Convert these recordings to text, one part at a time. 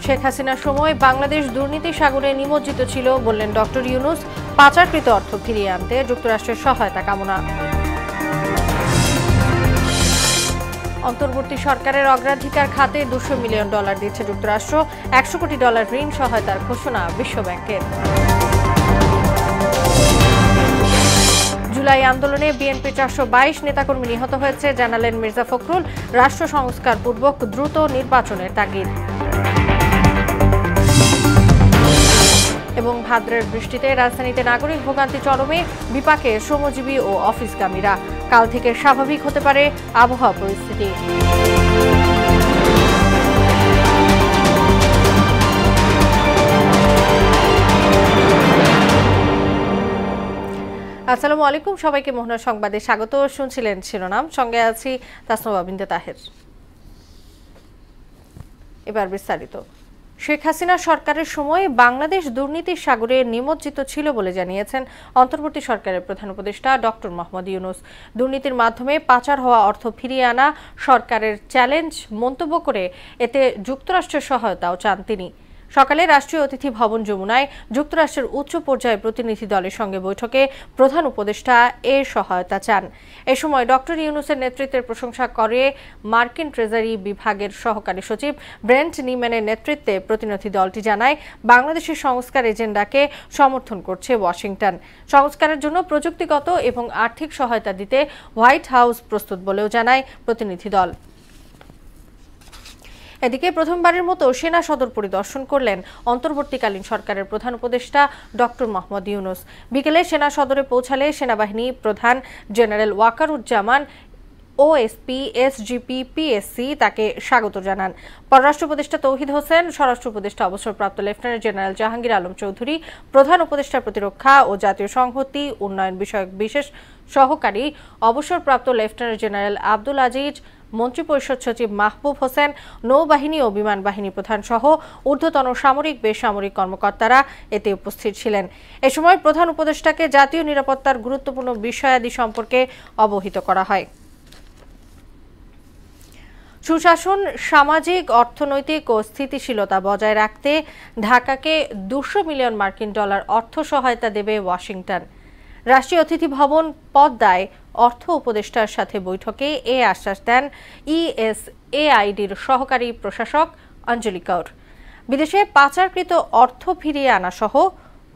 শেখ হাসিনার সময় বাংলাদেশ দুর্নীতি সাগরে নিমজ্জিত ছিল বললেন ডক্টর ইউনূস। পাচারকৃত অর্থ ফিরিয়ে আনতে যুক্তরাষ্ট্রের সহায়তা কামনা। অন্তর্বর্তী সরকারের অগ্রাধিকার খাতে $200 মিলিয়ন দিচ্ছে যুক্তরাষ্ট্র। $100 কোটি ঋণ সহায়তার ঘোষণা বিশ্বব্যাংকের। জুলাই আন্দোলনে বিএনপির 422 নেতাকর্মী নিহত হয়েছে জানালেন মির্জা ফখরুল। রাষ্ট্র সংস্কার পূর্বক দ্রুত নির্বাচনের তাগিদ। এবং ভাদ্রের বৃষ্টিতে রাজধানীতে নাগরিক ভোগান্তি চরমে, বিপাকে শ্রমজীবী ও অফিসগামীরা। কাল থেকে স্বাভাবিক হতে পারে আবহাওয়া পরিস্থিতি। আসসালামু আলাইকুম, সবাইকে মোহনা সংবাদে স্বাগত। শুনছিলেন শিরোনাম, সঙ্গে আছি তাসনুবা বিনতে তাহের। এবার বিস্তারিত। শেখ হাসিনা সরকারের সময় বাংলাদেশ দুর্নীতির সাগরে নিমজ্জিত ছিল বলে জানিয়েছেন অন্তর্বর্তী সরকারের প্রধান উপদেষ্টা ডক্টর মোহাম্মদ ইউনূস। দুর্নীতির মাধ্যমে পাচার হওয়া অর্থ ফিরিয়ে আনা সরকারের চ্যালেঞ্জ মন্তব্য করে এতে যুক্তরাষ্ট্রের সহায়তাও চান তিনি। সকালে রাষ্ট্রীয় অতিথি ভবন যমুনায় যুক্তরাষ্ট্রের উচ্চ পর্যায়ের প্রতিনিধি দলের সঙ্গে বৈঠকে প্রধান উপদেষ্টা এর সহায়তা চান। এ সময় ডক্টর ইউনূসের নেতৃত্বের প্রশংসা করে মার্কিন ট্রেজারি বিভাগের সহকারী সচিব ব্রেন্ট নিম্যানের নেতৃত্বে প্রতিনিধি দলটি জানায়, বাংলাদেশের সংস্কার এজেন্ডাকে সমর্থন করছে ওয়াশিংটন। সংস্কারের জন্য প্রযুক্তিগত এবং আর্থিক সহায়তা দিতে হোয়াইট হাউস প্রস্তুত বলেও জানায় প্রতিনিধি দল। এদিকে প্রথমবারের মতো সেনা সদর পরিদর্শন করলেন অন্তর্বর্তীকালীন সরকারের প্রধান উপদেষ্টা ডক্টর মোহাম্মদ ইউনূস। বিকেলে সেনা সদরে পৌঁছালে সেনাবাহিনী প্রধান general Wakeruzzaman OSP SGP PSC তাকে স্বাগত জানান। পররাষ্ট্র উপদেষ্টা তৌহিদ হোসেন, স্বরাষ্ট্র উপদেষ্টা অবসরপ্রাপ্ত লেফটেন্যান্ট জেনারেল জাহাঙ্গীর আলম চৌধুরী, প্রধান উপদেষ্টা প্রতিরক্ষা ও জাতীয় সংহতি উন্নয়ন বিষয়ক বিশেষ সহকারী অবসরপ্রাপ্ত লেফটেন্যান্ট জেনারেল আব্দুল আজিজ, মন্ত্রিপরিষদ সচিব মাহবুব হোসেন, নৌবাহিনী ও বিমান বাহিনী প্রধান সহ ঊর্ধ্বতন সামরিক বেসামরিক কর্মকর্তারা এতে উপস্থিত ছিলেন। এ সময় প্রধান উপদেষ্টাকে জাতীয় নিরাপত্তার গুরুত্বপূর্ণ বিষয়াদি সম্পর্কে অবহিত করা হয়। সুশাসন, সামাজিক, অর্থনৈতিক ও স্থিতিশীলতা বজায় রাখতে ঢাকাকে $200 মিলিয়ন অর্থ সহায়তা দেবে ওয়াশিংটন। রাষ্ট্রীয় অতিথি ভবন পদ্মায় অর্থ উপদেষ্টার সাথে বৈঠকে এ আশ্বাস দেন ইএসএআইডির সহকারী প্রশাসক অঞ্জলি কৌর। বিদেশে পাচারকৃত অর্থ ফিরিয়ে আনা সহ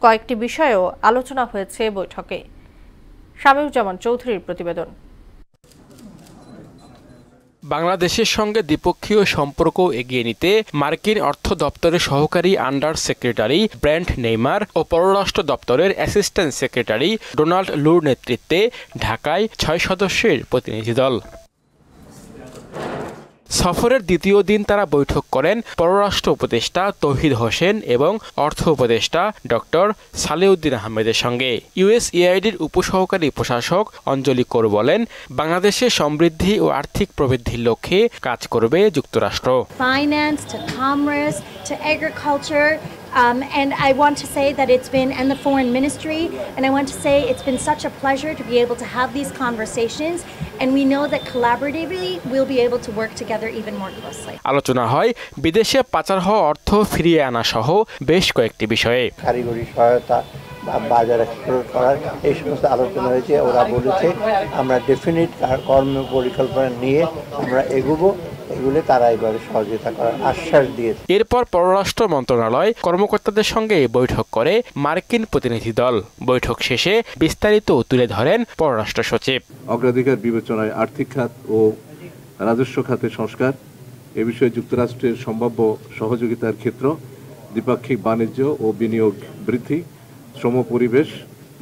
কয়েকটি বিষয়েও আলোচনা হয়েছে বৈঠকে। শামীউজ্জামান চৌধুরীর প্রতিবেদন। বাংলাদেশের সঙ্গে দ্বিপক্ষীয় সম্পর্ক এগিয়ে নিতে মার্কিন অর্থ দপ্তরের সহকারী আন্ডার সেক্রেটারি ব্রেন্ট নেইমার ও পররাষ্ট্র দপ্তরের অ্যাসিস্ট্যান্ট সেক্রেটারি ডোনাল্ড লুর নেতৃত্বে ঢাকায় 6 সদস্যের প্রতিনিধি দল। সফরের দ্বিতীয় দিন তারা বৈঠক করেন পররাষ্ট্র উপদেষ্টা তৌহিদ হোসেন এবং অর্থ উপদেষ্টা ডক্টর সালেউদ্দিন আহমেদের সঙ্গে। ইউএসএআইডির উপসহকারী প্রশাসক অঞ্জলি কৌর বলেন, বাংলাদেশের সমৃদ্ধি ও আর্থিক প্রবৃদ্ধির লক্ষ্যে কাজ করবে যুক্তরাষ্ট্র। Finance to commerce to agriculture. And I want to say that it's been, and the foreign ministry, and I want to say it's been such a pleasure to be able to have these conversations, and we know that collaboratively we'll be able to work together even more closely. আলোচনা হয় বিদেশে পাচার হওয়া অর্থ ফিরিয়ে আনা সহ বেশ কয়েকটি বিষয়ে। কারিগরি সহায়তা বা বাজার এক্সপ্লোর করার এই সমস্ত আলোচনা হয়েছে। ওরা বলেছে আমরা ডেফিনিট কর্ম পরিকল্পনা নিয়ে আমরা এগোবো, এগুলো তারা এবারে সহযোগিতা করার আশ্বাস দিয়েছে। এরপর পররাষ্ট্র মন্ত্রণালয় কর্মকর্তাদের সঙ্গে বৈঠক করে মার্কিন প্রতিনিধি দল। বৈঠক শেষে বিস্তারিত তুলে ধরেন পররাষ্ট্র সচিব। অগ্রাধিকার বিবেচনায় আর্থিক খাত ও রাজস্ব খাতের সংস্কার, এ বিষয়ে যুক্তরাষ্ট্রের সম্ভাব্য সহযোগিতার ক্ষেত্র, দ্বিপাক্ষিক বাণিজ্য ও বিনিয়োগ বৃদ্ধি, শ্রম পরিবেশ,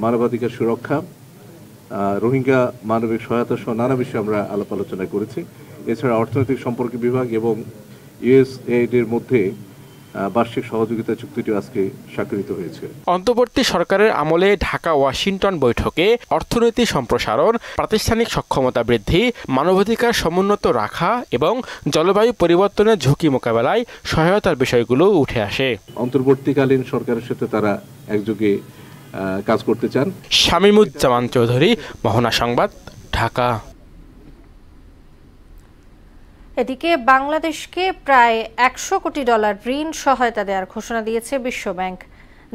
মানবাধিকার সুরক্ষা, রোহিঙ্গা মানবিক সহায়তা সহ নানা বিষয়ে আমরা আলাপ আলোচনা করেছি। এছাড়া অর্থনৈতিক সম্পর্ক বিভাগ এবং ইউএসএআইডির মধ্যে বার্ষিক সহযোগিতা চুক্তিটি আজকে স্বাক্ষরিত হয়েছে। অন্তর্বর্তী সরকারের আমলে ঢাকা ওয়াশিংটন বৈঠকে অর্থনৈতিক সম্প্রসারণ, প্রাতিষ্ঠানিক সক্ষমতা বৃদ্ধি, মানবাধিকার সমুন্নত রাখা এবং জলবায়ু পরিবর্তনের ঝুঁকি মোকাবেলায় সহায়তার বিষয়গুলো উঠে আসে। অন্তর্বর্তীকালীন সরকারের সাথে তারা একযোগে কাজ করতে চান। শামীমুজ্জামান চৌধুরী, মোহনা সংবাদ, ঢাকা। এদিকে বাংলাদেশকে প্রায় 100 কোটি ডলার ঋণ সহায়তা দেওয়ার ঘোষণা দিয়েছে বিশ্বব্যাংক,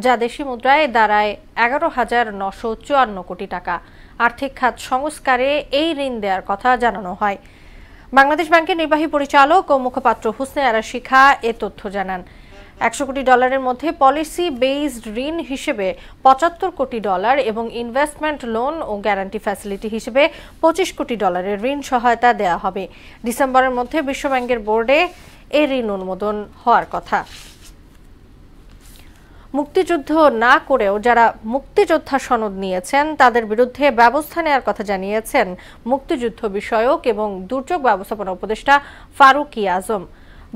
যা দেশি মুদ্রায় দাঁড়ায় 11,954 কোটি টাকা। আর্থিক খাত সংস্কারে এই ঋণ দেওয়ার কথা জানানো হয়। বাংলাদেশ ব্যাংকের নির্বাহী পরিচালক ও মুখপাত্র হুসনে আরা শিখা এ তথ্য জানান। 100 কোটি ডলারের মধ্যে পলিসি বেসড ঋণ হিসেবে 75 কোটি ডলার এবং ইনভেস্টমেন্ট লোন ও গ্যারান্টি ফ্যাসিলিটি হিসেবে 25 কোটি ডলারের ঋণ সহায়তা দেওয়া হবে। ডিসেম্বরের মধ্যে বিশ্বব্যাংকের বোর্ডে এই ঋণ অনুমোদন হওয়ার কথা। মুক্তিযুদ্ধ না করেও যারা মুক্তিযোদ্ধা সনদ নিয়েছেন তাদের বিরুদ্ধে ব্যবস্থা নেওয়ার কথা জানিয়েছেন মুক্তিযুদ্ধ বিষয়ক এবং দুর্যোগ ব্যবস্থাপনা উপদেষ্টা ফারুক আজম।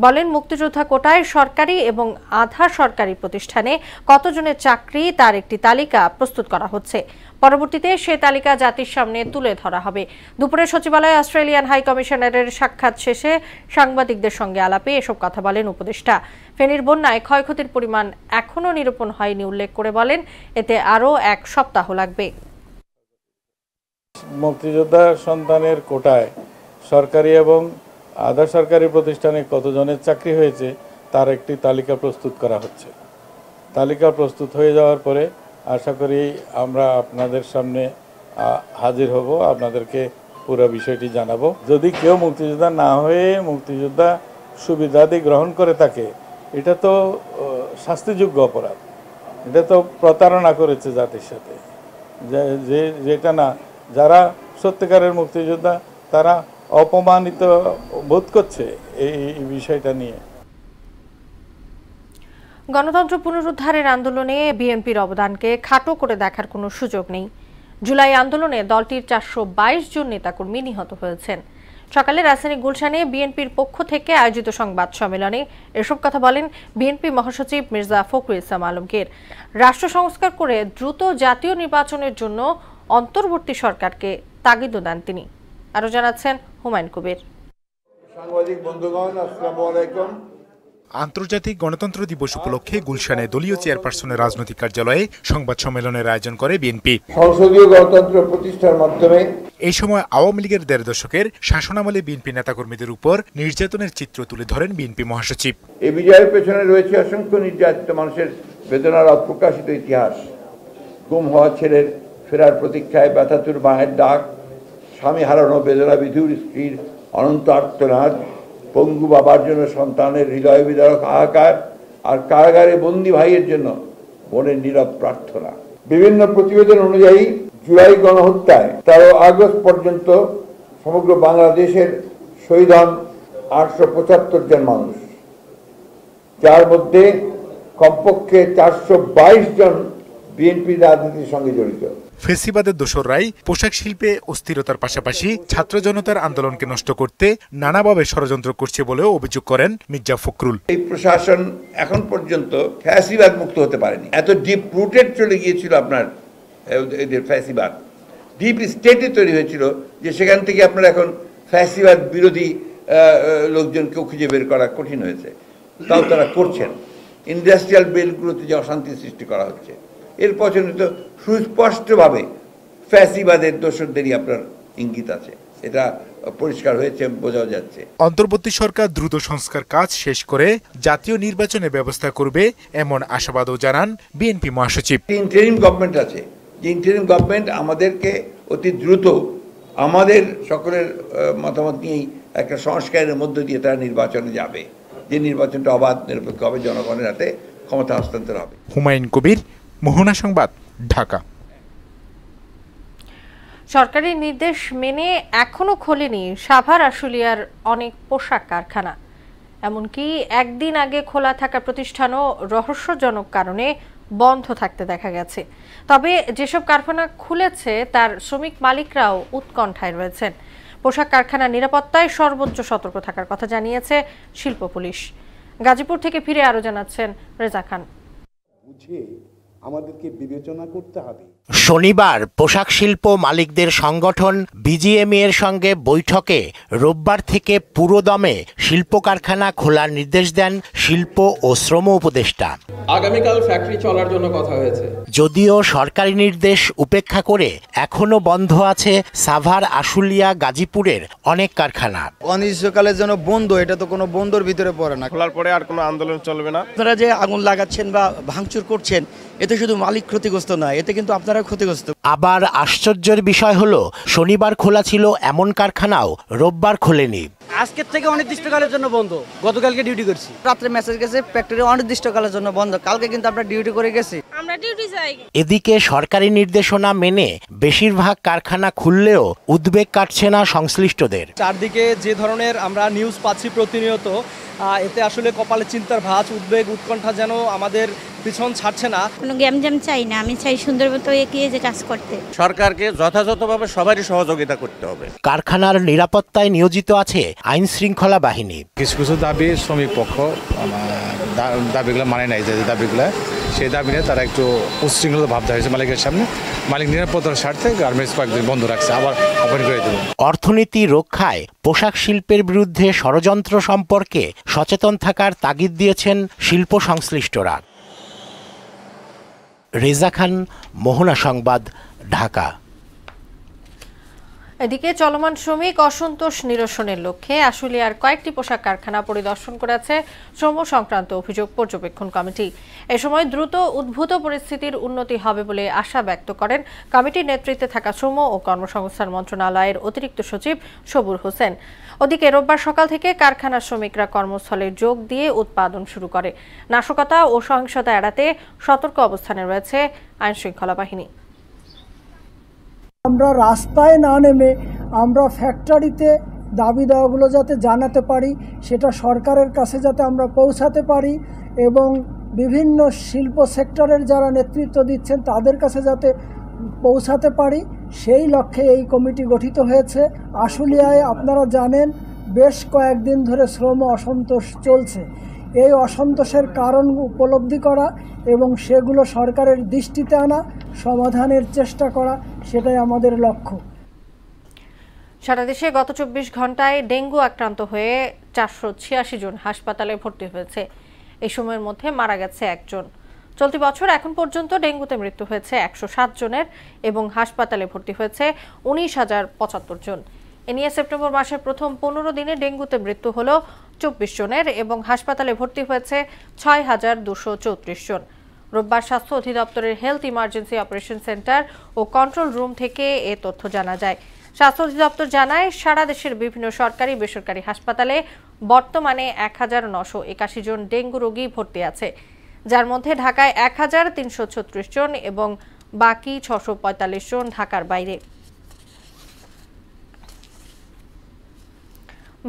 বলেন, মুক্তিযোদ্ধা কোটায় সরকারি এবং আধা সরকারি প্রতিষ্ঠানে কতজনের চাকরি তার একটি তালিকা প্রস্তুত করা হচ্ছে। পরবর্তীতে সে তালিকা জাতির সামনে তুলে ধরা হবে। দুপুরে সচিবালয়ে অস্ট্রেলিয়ান হাই কমিশনারের সাক্ষাৎ শেষে সাংবাদিকদের সঙ্গে আলাপে এসব কথা বলেন উপদেষ্টা। ফেনীর বন্যায় ক্ষয়ক্ষতির পরিমাণ এখনও নিরূপণ হয়নি উল্লেখ করে বলেন, এতে আরও 1 সপ্তাহ লাগবে। মুক্তিযোদ্ধা সন্তানের কোটায় সরকারি এবং আধা সরকারি প্রতিষ্ঠানে কতজনের চাকরি হয়েছে তার একটি তালিকা প্রস্তুত করা হচ্ছে। তালিকা প্রস্তুত হয়ে যাওয়ার পরে আশা করি আমরা আপনাদের সামনে হাজির হব, আপনাদেরকে পুরো বিষয়টি জানাবো। যদি কেউ মুক্তিযোদ্ধা না হয়ে মুক্তিযোদ্ধা সুবিধাদি গ্রহণ করে থাকে, এটা তো শাস্তিযোগ্য অপরাধ, এটা তো প্রতারণা করেছে জাতির সাথে। যেটা না, যারা সত্যিকারের মুক্তিযোদ্ধা তারা অপমানিত বোধ করছে এই বিষয়টা নিয়ে। গণতন্ত্র পুনরুদ্ধারের আন্দোলনে বিএনপির অবদানকে খাটো করে দেখার কোনো সুযোগ নেই। জুলাই আন্দোলনে দলটির 422 জন নেতাকর্মী নিহত হয়েছেন। সকালে রাজধানী গুলশানে বিএনপির পক্ষ থেকে আয়োজিত সংবাদ সম্মেলনে এসব কথা বলেন বিএনপি মহাসচিব মির্জা ফখরুল ইসলাম আলমগীর। রাষ্ট্র সংস্কার করে দ্রুত জাতীয় নির্বাচনের জন্য অন্তর্বর্তী সরকারকে তাগিদ দেন তিনি। আরো জানাচ্ছেন হুমায়ুন কবির। সাংবাদিক বন্ধুগণ, আসসালামু আলাইকুম। আন্তর্জাতিক গণতন্ত্র দিবস উপলক্ষে গুলশানে দলীয় চেয়ারপারসনের রাজনৈতিক কার্যালয়ে সংবাদ সম্মেলনের আয়োজন করে বিএনপি। সংসদীয় গণতন্ত্র প্রতিষ্ঠার মাধ্যমে এই সময় আওয়ামী লীগের 1.5 দশকের শাসনামলে বিএনপি নেতাকর্মীদের উপর নির্যাতনের চিত্র তুলে ধরেন বিএনপি মহাসচিব। এই বিজয়ের পেছনে রয়েছে অসংখ্য নির্যাতিত মানুষের বেদনার অপ্রকাশিত ইতিহাস। গুম হওয়া ছেলের ফেরার প্রতীক্ষায় ব্যথাতুর মায়ের ডাক, স্বামী হারানো বেদনা বিধুর স্ত্রীর অনন্ত আর্তনাদ, পঙ্গু বাবার জন্য সন্তানের হৃদয় বিদারক হাহাকার, আর কারাগারে বন্দী ভাইয়ের জন্য বোনের নীরব প্রার্থনা। বিভিন্ন প্রতিবেদন অনুযায়ী জুলাই গণহত্যায় 13 আগস্ট পর্যন্ত সমগ্র বাংলাদেশের শহীদ হন 875 জন মানুষ, যার মধ্যে কমপক্ষে 422 জন বিএনপি রাজনীতির সঙ্গে জড়িত। ফেসিবাদের দোসররাই পোশাক শিল্পে অস্থিরতার পাশাপাশি ছাত্র জনতার আন্দোলনকে নষ্ট করতে নানাভাবে ষড়যন্ত্র করছে বলেও অভিযোগ করেন মির্জা ফখরুল। এই প্রশাসন এখন পর্যন্ত ফ্যাসিবাদ মুক্ত হতে পারেনি। এত ডিপ রুটেড চলে গিয়েছিল আপনার এদের ফ্যাসিবাদ, ডিপ স্টেটে তৈরি হয়েছিল যে সেখান থেকে আপনার এখন ফ্যাসিবাদ বিরোধী লোকজনকেও খুঁজে বের করা কঠিন হয়েছে। তাও তারা করছেন। ইন্ডাস্ট্রিয়াল বেল্টগুলোতে যে অশান্তি সৃষ্টি করা হচ্ছে, এর পছন্দ তো সুস্পষ্টভাবে ফ্যাসিবাদের দোষরদেরই আপনার ইঙ্গিত আছে, এটা পরিষ্কার হয়েছে, বোঝা যাচ্ছে। অন্তর্বর্তী সরকার দ্রুত সংস্কার কাজ শেষ করে জাতীয় নির্বাচনের ব্যবস্থা করবে এমন আশাবাদও জানান বিএনপি মহাসচিব। ইন্টারিম গভর্নমেন্ট আছে, যে ইন্টারিম গভর্নমেন্ট আমাদেরকে অতি দ্রুত আমাদের সকলের মতামত নিয়েই একটা সংস্কারের মধ্য দিয়ে তারা নির্বাচনে যাবে, যে নির্বাচনটা অবাধ নিরপেক্ষ হবে, জনগণের হাতে ক্ষমতা হস্তান্তর হবে। হুমায়ুন কবির, মোহনা সংবাদ, ঢাকা। সরকারি নির্দেশ মেনে এখনো খোলেনি সাভার আশুলিয়ার অনেক পোশাক কারখানা। এমনকি একদিন আগে খোলা থাকা প্রতিষ্ঠানও রহস্যজনক কারণে বন্ধ থাকতে দেখা গেছে। তবে যেসব কারখানা খুলেছে তার শ্রমিক মালিকরাও উৎকণ্ঠায় রয়েছেন। পোশাক কারখানার নিরাপত্তায় সর্বোচ্চ সতর্ক থাকার কথা জানিয়েছে শিল্প পুলিশ। গাজীপুর থেকে ফিরে আরো জানাচ্ছেন রেজা খান। আমাদেরকে বিবেচনা করতে হবে। শনিবার পোশাক শিল্প মালিকদের সংগঠন বিজিএমইএ এর সঙ্গে বৈঠকে রোববার থেকে পুরোদমে শিল্প কারখানা খোলার নির্দেশ দেন শিল্প ও শ্রম উপদেষ্টা। আগামীকাল ফ্যাক্টরি চলার জন্য কথা হয়েছে। যদিও সরকারি নির্দেশ উপেক্ষা করে এখনো বন্ধ আছে সাভার, আশুলিয়া, গাজীপুরের অনেক কারখানা। অনির্দিষ্টকালের জন্য বন্ধ, এটা তো কোনো বন্ধর ভিতরে পড়ে না। খোলার পরে আর কোনো আন্দোলন চলবে না। আপনারা যে আগুন লাগাচ্ছেন বা ভাঙচুর করছেন, এতে শুধু মালিক ক্ষতিগ্রস্ত নয়, এতে কিন্তু আপনারা ক্ষতিগ্রস্ত। আবার আশ্চর্যের বিষয় হলো শনিবার খোলা ছিল এমন কারখানাও রোববার খোলেনি। আজকের থেকে অনির্দিষ্টকালের জন্য বন্ধ। গতকালকে ডিউটি করছি, রাত্রে মেসেজ গেছে ফ্যাক্টরি অনির্দিষ্টকালের জন্য বন্ধ। কালকে কিন্তু আমরা ডিউটি করে গেছি, আমরা ডিউটি যাই। এদিকে সরকারি নির্দেশনা মেনে বেশিরভাগ কারখানা খুললেও উদ্বেগ কাটছে না সংশ্লিষ্টদের। চারদিকে যে ধরনের আমরা নিউজ পাচ্ছি প্রতিনিয়ত, এতে আসলে কপালে চিন্তার ভাঁজ, উদ্বেগ, উৎকণ্ঠা যেন আমাদের পিছন ছাড়ছে না। কোনো গ্যামজাম চাই না, আমি চাই সুন্দর মতো এগিয়ে যে কাজ করতে। সরকারকে যথাযথভাবে সবারই সহযোগিতা করতে হবে। কারখানার নিরাপত্তায় নিয়োজিত আছে আইন শৃঙ্খলা বাহিনী। কিছু কিছু দাবি শ্রমিক পক্ষ দাবিগুলো মানে নাই, যে দাবিগুলো সেই দাবি নিয়ে তারা একটু উচ্ছৃঙ্খল ভাব দেখাচ্ছে মালিকের সামনে। মালিক নিরাপত্তার স্বার্থে গার্মেন্টস কয়েকদিন বন্ধ রাখছে, আবার ওপেন করে দেবে। অর্থনীতি রক্ষায় পোশাক শিল্পের বিরুদ্ধে ষড়যন্ত্র সম্পর্কে সচেতন থাকার তাগিদ দিয়েছেন শিল্প সংশ্লিষ্টরা। রেজা খান, মোহনা সংবাদ, ঢাকা। এদিকে চলমান শ্রমিক অসন্তোষ নিরসনের লক্ষ্যে আশুলিয়ার কয়েকটি পোশাক কারখানা পরিদর্শন করেছে শ্রম সংক্রান্ত অভিযোগ পর্যবেক্ষণ কমিটি। এ সময় দ্রুত উদ্ভূত পরিস্থিতির উন্নতি হবে বলে আশা ব্যক্ত করেন কমিটির নেতৃত্বে থাকা শ্রম ও কর্মসংস্থান মন্ত্রণালয়ের অতিরিক্ত সচিব সবুর হোসেন। ওদিকে রোববার সকাল থেকে কারখানার শ্রমিকরা কর্মস্থলে যোগ দিয়ে উৎপাদন শুরু করে। নাশকতা ও সহিংসতা এড়াতে সতর্ক অবস্থানে রয়েছে আইন শৃঙ্খলা বাহিনী। আমরা রাস্তায় না নেমে আমরা ফ্যাক্টরিতে দাবি দেওয়াগুলো যাতে জানাতে পারি, সেটা সরকারের কাছে যাতে আমরা পৌঁছাতে পারি এবং বিভিন্ন শিল্প সেক্টরের যারা নেতৃত্ব দিচ্ছেন তাদের কাছে যাতে পৌঁছাতে পারি, সেই লক্ষ্যে এই কমিটি গঠিত হয়েছে। আশুলিয়ায় আপনারা জানেন বেশ কয়েকদিন ধরে শ্রম অসন্তোষ চলছে। এই অসন্তোষের কারণ উপলব্ধি করা এবং সেগুলো সরকারের দৃষ্টিতে আনা, সমাধানের চেষ্টা করা, সেটাই আমাদের লক্ষ্য। সারা দেশে গত 24 ঘন্টায় ডেঙ্গু আক্রান্ত হয়ে 486 জন হাসপাতালে ভর্তি হয়েছে। এই সময়ের মধ্যে মারা গেছে একজন। চলতি বছর এখন পর্যন্ত ডেঙ্গুতে মৃত্যু হয়েছে 107 জনের এবং হাসপাতালে ভর্তি হয়েছে 19,075 জন। এ নিয়ে সেপ্টেম্বর মাসের প্রথম 15 দিনে ডেঙ্গুতে মৃত্যু হলো 24 জনের এবং হাসপাতালে ভর্তি হয়েছে 6,234 জন। রোববার স্বাস্থ্য অধিদপ্তরের হেলথ ইমার্জেন্সি অপারেশন সেন্টার ও কন্ট্রোল রুম থেকে এ তথ্য জানা যায়। স্বাস্থ্য অধিদপ্তর জানায়, সারা দেশের বিভিন্ন সরকারি বেসরকারি হাসপাতালে বর্তমানে 1,981 জন ডেঙ্গু রোগী ভর্তি আছে, যার মধ্যে ঢাকায় 1,336 জন এবং বাকি 645 জন ঢাকার বাইরে।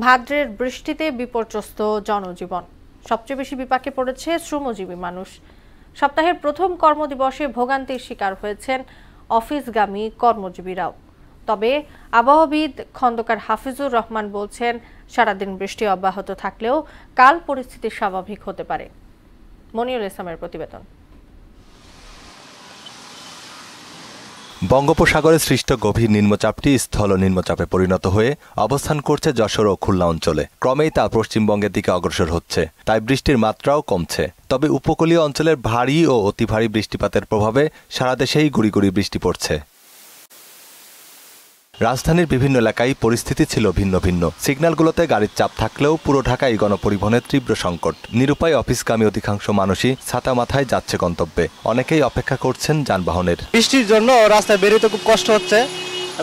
ভাদ্রের বৃষ্টিতে বিপর্যস্ত জনজীবন। সবচেয়ে বেশি বিপাকে পড়েছে শ্রমজীবী মানুষ। সপ্তাহের প্রথম কর্মদিবসে ভোগান্তির শিকার হয়েছেন অফিসগামী কর্মজীবীরাও। তবে আবহাওয়াবিদ খন্দকার হাফিজুর রহমান বলছেন, সারাদিন বৃষ্টি অব্যাহত থাকলেও কাল পরিস্থিতি স্বাভাবিক হতে পারে। মনিরুল ইসলামের প্রতিবেদন। বঙ্গোপসাগরে সৃষ্ট গভীর নিম্নচাপটি স্থল নিম্নচাপে পরিণত হয়ে অবস্থান করছে যশোর ও খুলনা অঞ্চলে। ক্রমেই তা পশ্চিমবঙ্গের দিকে অগ্রসর হচ্ছে, তাই বৃষ্টির মাত্রাও কমছে। তবে উপকূলীয় অঞ্চলের ভারী ও অতি ভারী বৃষ্টিপাতের প্রভাবে সারা দেশেই গুঁড়ি গুঁড়ি বৃষ্টি পড়ছে। রাজধানীর বিভিন্ন এলাকায় পরিস্থিতি ছিল ভিন্ন ভিন্ন। সিগন্যালগুলোতে গাড়ির চাপ থাকলেও পুরো ঢাকায় গণপরিবহনের তীব্র সংকট। নিরুপায় অফিসগামী অধিকাংশ মানুষই ছাতা মাথায় যাচ্ছে গন্তব্যে। অনেকেই অপেক্ষা করছেন যানবাহনের। বৃষ্টির জন্য রাস্তায় বেরোতে খুব কষ্ট হচ্ছে।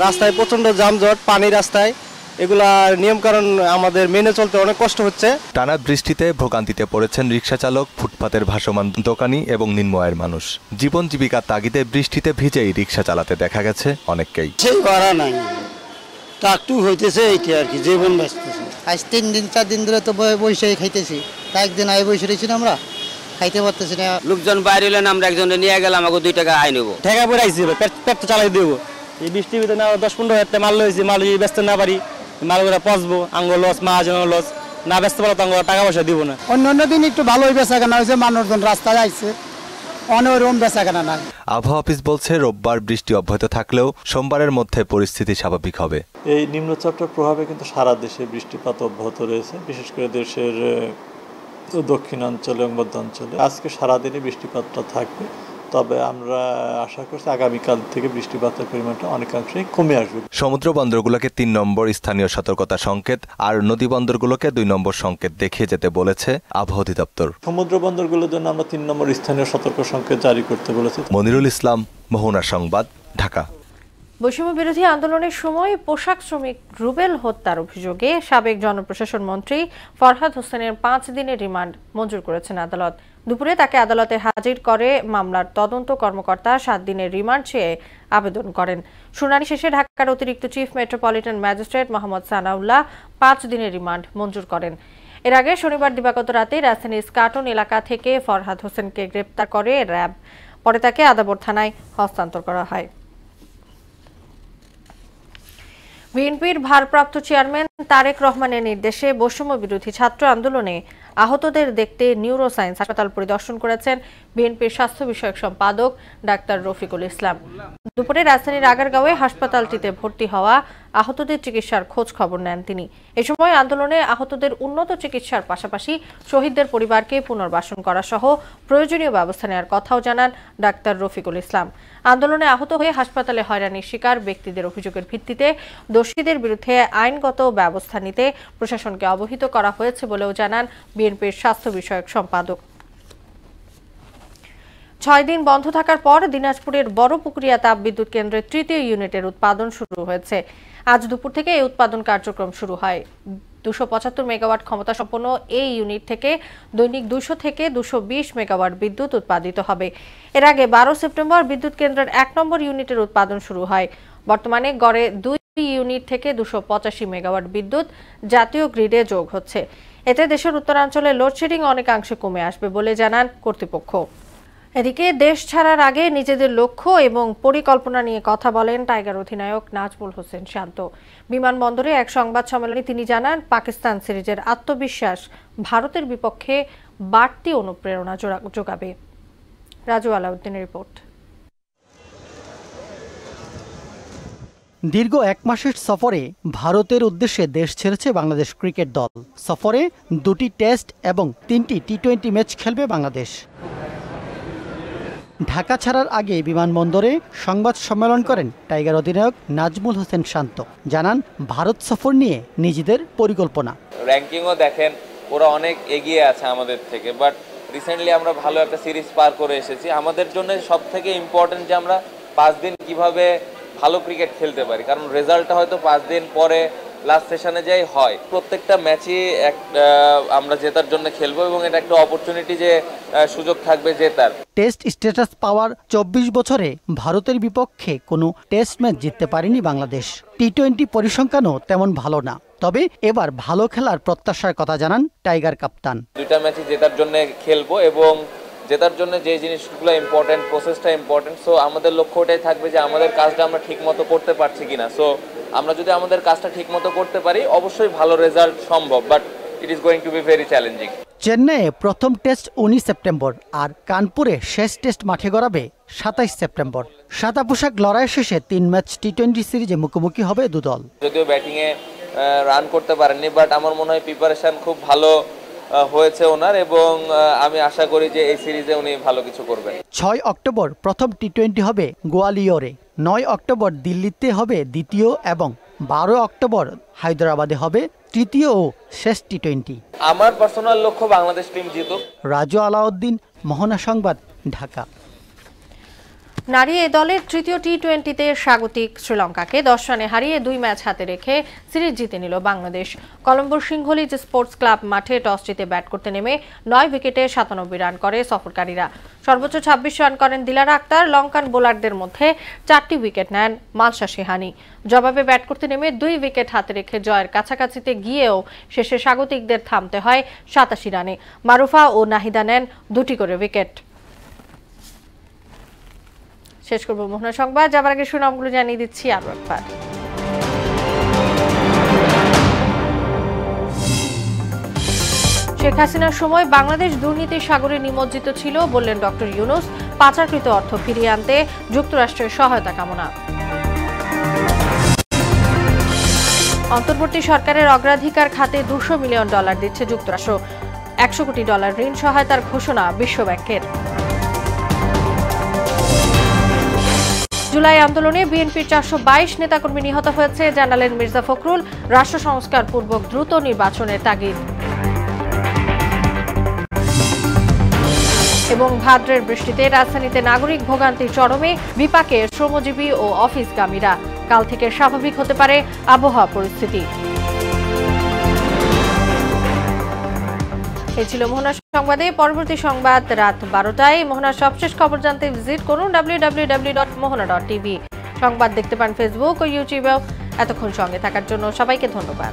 রাস্তায় প্রচন্ড যানজট, পানি রাস্তায়, এগুলা নিয়মকানুন আমাদের মেনে চলতে অনেক কষ্ট হচ্ছে। টানা বৃষ্টিতে ভোগান্তিতে পড়েছেন রিকশা চালক, ফুটপাতের ভাসমান দোকানি এবং নিম্ন আয়ের মানুষ। জীবন জীবিকার তাগিদে বৃষ্টিতে ভিজেই রিকশা চালাতে দেখা গেছে অনেককেই। সেই ভাড়া নাই, টাকটু হইতেছে এইটা আর কি, জীবন বাঁচতেছে। আজ 3 দিন 4 দিন ধরে তো বসে খাইতেছি, তা একদিন আয় বসে রয়েছি না, আমরা খাইতে পারতেছি না। লোকজন বাইরে এলেন, আমরা একজনে নিয়ে গেলাম, আমাকে 2 টাকা আয় নেবো, ঠেকা পড়ে আইছি, পেট তো চালাই দেবো। এই বৃষ্টির ভিতরে না 10-15 হাজার মাল লইছি, মাল যদি বেচতে না পারি, মালগুলো পচবো, আঙ্গুল লস, মাহাজনের লস, না বেচতে পারলে তো টাকা পয়সা দিব না। অন্যান্য দিন একটু ভালোই বেচা কেনা হয়েছে, মানুষজন রাস্তায় আইছে, অনরম বেচাকেনা নাই। আবহাওয়া অফিস বলছে রোববার বৃষ্টি অব্যাহত থাকলেও সোমবারের মধ্যে পরিস্থিতি স্বাভাবিক হবে। এই নিম্নচাপটার প্রভাবে কিন্তু সারা দেশে বৃষ্টিপাত অব্যাহত রয়েছে, বিশেষ করে দেশের দক্ষিণাঞ্চলে এবং মধ্যাঞ্চলে। আজকে সারাদিনই বৃষ্টিপাতটা থাকবে, তবে আমরা আশা করছি আগামীকাল থেকে বৃষ্টিপাতের পরিমাণটা অনেকাংশেই কমে আসবে। সমুদ্র বন্দরগুলোকে 3 নম্বর স্থানীয় সতর্কতা সংকেত আর নদী বন্দরগুলোকে 2 নম্বর সংকেত দেখিয়ে যেতে বলেছে আবহাওয়া অধিদপ্তর। সমুদ্র বন্দরগুলোর জন্য আমরা 3 নম্বর স্থানীয় সতর্ক সংকেত জারি করতে বলেছি। মনিরুল ইসলাম, মোহনা সংবাদ, ঢাকা। বৈষম্য বিরোধী আন্দোলনের সময় পোশাক শ্রমিক রুবেল হত্যার অভিযোগে সাবেক জনপ্রশাসন মন্ত্রী ফরহাদ হোসেনের 5 দিনের রিমান্ড মঞ্জুর করেছেন আদালত। দুপুরে তাকে আদালতে হাজির করে মামলার তদন্ত কর্মকর্তা 7 দিনের রিমান্ড চেয়ে আবেদন করেন। শুনানি শেষে ঢাকার অতিরিক্ত chief metropolitan magistrate Mohammad Sanaullah 5 দিনের রিমান্ড মঞ্জুর করেন। এর আগে শনিবার দিবাগত রাতে রাজধানীর স্কাটন এলাকা থেকে ফরহাদ হোসেনকে গ্রেপ্তার করে র্যাব। পরে তাকে আদাবর থানায় হস্তান্তর করা হয়। বিএনপির ভারপ্রাপ্ত চেয়ারম্যান তারেক রহমানের নির্দেশে বৈষম্য বিরোধী ছাত্র আন্দোলনে আহতদের দেখতে নিউরোসায়েন্স হাসপাতাল পরিদর্শন করেছেন বিএনপির স্বাস্থ্য বিষয়ক সম্পাদক ডাক্তার রফিকুল ইসলাম। দুপুরে রাজধানীর আগারগাঁওয়ে হাসপাতালটিতে ভর্তি হওয়া আহতদের চিকিৎসার খোঁজ খবর নেন তিনি। এ সময় আন্দোলনে আহতদের উন্নত চিকিৎসার পাশাপাশি শহীদদের পরিবারকে পুনর্বাসন করা সহ প্রয়োজনীয় ব্যবস্থা নেওয়ার কথাও জানান ডাক্তার রফিকুল ইসলাম। আন্দোলনে আহত হয়ে হাসপাতালে হয়রানির শিকার ব্যক্তিদের অভিযোগের ভিত্তিতে দোষীদের বিরুদ্ধে আইনগত ব্যবস্থা নিতে প্রশাসনকে অবহিত করা হয়েছে বলেও জানান বিএনপির স্বাস্থ্য বিষয়ক সম্পাদক। 6 দিন বন্ধ থাকার পর দিনাজপুরের বড়পুকুরিয়া তাপবিদ্যুৎ কেন্দ্রের 3য় ইউনিটের উৎপাদন শুরু হয়েছে। আজ দুপুর থেকে এই উৎপাদন কার্যক্রম শুরু হয়। 275 মেগাওয়াট ক্ষমতা সম্পন্ন এই ইউনিট থেকে দৈনিক 200 থেকে 220 মেগাওয়াট বিদ্যুৎ উৎপাদিত হবে। এর আগে 12 সেপ্টেম্বর বিদ্যুৎ কেন্দ্রের 1 নম্বর ইউনিটের উৎপাদন শুরু হয়। বর্তমানে গড়ে 2 ইউনিট থেকে 285 মেগাওয়াট বিদ্যুৎ জাতীয় গ্রিডে যোগ হচ্ছে। এতে দেশের উত্তরাঞ্চলে লোডশেডিং অনেকাংশে কমে আসবে বলে জানান কর্তৃপক্ষ। এদিকে দেশ ছাড়ার আগে নিজেদের লক্ষ্য এবং পরিকল্পনা নিয়ে কথা বলেন টাইগার অধিনায়ক নাজমুল হোসেন শান্ত। বিমানবন্দরে এক সংবাদ সম্মেলনে তিনি জানান, পাকিস্তান সিরিজের আত্মবিশ্বাস ভারতের বিপক্ষে বাড়তি অনুপ্রেরণা যোগাবে। রাজু আলাউদ্দিনের রিপোর্ট। দীর্ঘ 1 মাসের সফরে ভারতের উদ্দেশ্যে দেশ ছেড়েছে বাংলাদেশ ক্রিকেট দল। সফরে 2টি টেস্ট এবং 3টি টি-20 ম্যাচ খেলবে বাংলাদেশ। ঢাকা ছাড়ার আগে বিমানবন্দরে সংবাদ সম্মেলন করেন টাইগার অধিনায়ক নাজমুল হোসেন শান্ত। জানান, ভারত সফর নিয়ে নিজেদের পরিকল্পনা। র্যাঙ্কিংও দেখেন ওরা অনেক এগিয়ে আছে আমাদের থেকে, বাট রিসেন্টলি আমরা ভালো একটা সিরিজ পার করে এসেছি। আমাদের জন্য সবথেকে ইম্পর্টেন্ট যে আমরা 5 দিন কিভাবে ভালো ক্রিকেট খেলতে পারি, কারণ রেজাল্টটা হয়তো 5 দিন পরে লাস্ট সেশনে যাই হয়। প্রত্যেকটা ম্যাচই আমরা জেতার জন্য খেলবো এবং এটা একটা অপরচুনিটি যে সুযোগ থাকবে জেতার। টেস্ট স্ট্যাটাস পাওয়ার 24 বছরে ভারতের বিপক্ষে কোনো টেস্ট ম্যাচ জিততে পারেনি বাংলাদেশ। টি-20 পরিসংখ্যানও তেমন ভালো না, তবে এবার ভালো খেলার প্রত্যাশার কথা জানান টাইগার কাপ্তান। 2টা ম্যাচই জেতার জন্য খেলবো এবং জেতার জন্য যে জিনিসগুলো ইম্পর্টেন্ট, প্রসেসটা ইম্পর্টেন্ট। সো আমাদের লক্ষ্য ওটাই থাকবে যে আমাদের কাজটা আমরা ঠিক মতো করতে পারছি কিনা। সো আমরা যদি আমাদের কাজটা ঠিক মতো করতে পারি অবশ্যই ভালো রেজাল্ট সম্ভব, but it is going to be very challenging. চেন্নাইয়ে প্রথম টেস্ট 19 সেপ্টেম্বর আর কানপুরে শেষ টেস্ট মাঠে গড়াবে 27 সেপ্টেম্বর। সাদা পোশাক লড়াই শেষে 3 ম্যাচ টি-20 সিরিজে মুখোমুখি হবে দু দল। যদিও ব্যাটিংয়ে রান করতে পারেননি, বাট আমার মনে হয় প্রিপারেশন খুব ভালো হয়েছে ওনার এবং আমি আশা করি যে এই সিরিজে উনি ভালো কিছু করবেন। 6 অক্টোবর প্রথম টি-20 হবে গোয়ালিয়রে, 9 অক্টোবর দিল্লিতে হবে দ্বিতীয় এবং 12 অক্টোবর হায়দ্রাবাদে হবে তৃতীয় ও শেষ টি-20। আমার পার্সোনাল লক্ষ্য বাংলাদেশ টিম জিতুক। রাজু আলাউদ্দিন, মোহনা সংবাদ, ঢাকা। নারী এ দলের তৃতীয় টি-20তে স্বাগতিক শ্রীলঙ্কাকে 10 রানে হারিয়ে 2 ম্যাচ হাতে রেখে সিরিজ জিতে নিল বাংলাদেশ। কলম্বোর সিংহলীজ স্পোর্টস ক্লাব মাঠে টস জিতে ব্যাট করতে নেমে 9 উইকেটে 97 রান করে সফরকারীরা। সর্বোচ্চ 26 রান করেন দিলারা আক্তার। লঙ্কান বোলারদের মধ্যে 4টি উইকেট নেন মালশা সিহানি। জবাবে ব্যাট করতে নেমে 2 উইকেট হাতে রেখে জয়ের কাছাকাছিতে গিয়েও শেষে স্বাগতিকদের থামতে হয় 87 রানে। মারুফা ও নাহিদা নেন 2টি করে উইকেট। শেষ করব মোহনা সংবাদ, যাবার আগে সুনামগুলো জানিয়ে দিচ্ছি আরো একবার। শেখ হাসিনার সময় বাংলাদেশ দুর্নীতির সাগরে নিমজ্জিত ছিল বললেন ডক্টর ইউনূস। পাচারকৃত অর্থ ফিরিয়ে আনতে যুক্তরাষ্ট্রের সহায়তা কামনা। অন্তর্বর্তী সরকারের অগ্রাধিকার খাতে $200 মিলিয়ন দিচ্ছে যুক্তরাষ্ট্র। $100 কোটি ঋণ সহায়তার ঘোষণা বিশ্বব্যাংকের। জুলাই আন্দোলনে বিএনপির 422 নেতাকর্মী নিহত হয়েছে জানালেন মির্জা ফখরুল। রাষ্ট্র সংস্কার পূর্বক দ্রুত নির্বাচনের তাগিদ। এবং ভাদ্রের বৃষ্টিতে রাজধানীতে নাগরিক ভোগান্তি চরমে, বিপাকে শ্রমজীবী ও অফিসগামীরা। কাল থেকে স্বাভাবিক হতে পারে আবহাওয়া পরিস্থিতি। এই ছিল মোহনা সংবাদে। পরবর্তী সংবাদ রাত 12টায়। মোহনার সবশেষ খবর জানতে ভিজিট করুন www.mohana.tv। সংবাদ দেখতে পান ফেসবুক ও ইউটিউবেও। এতক্ষণ সঙ্গে থাকার জন্য সবাইকে ধন্যবাদ।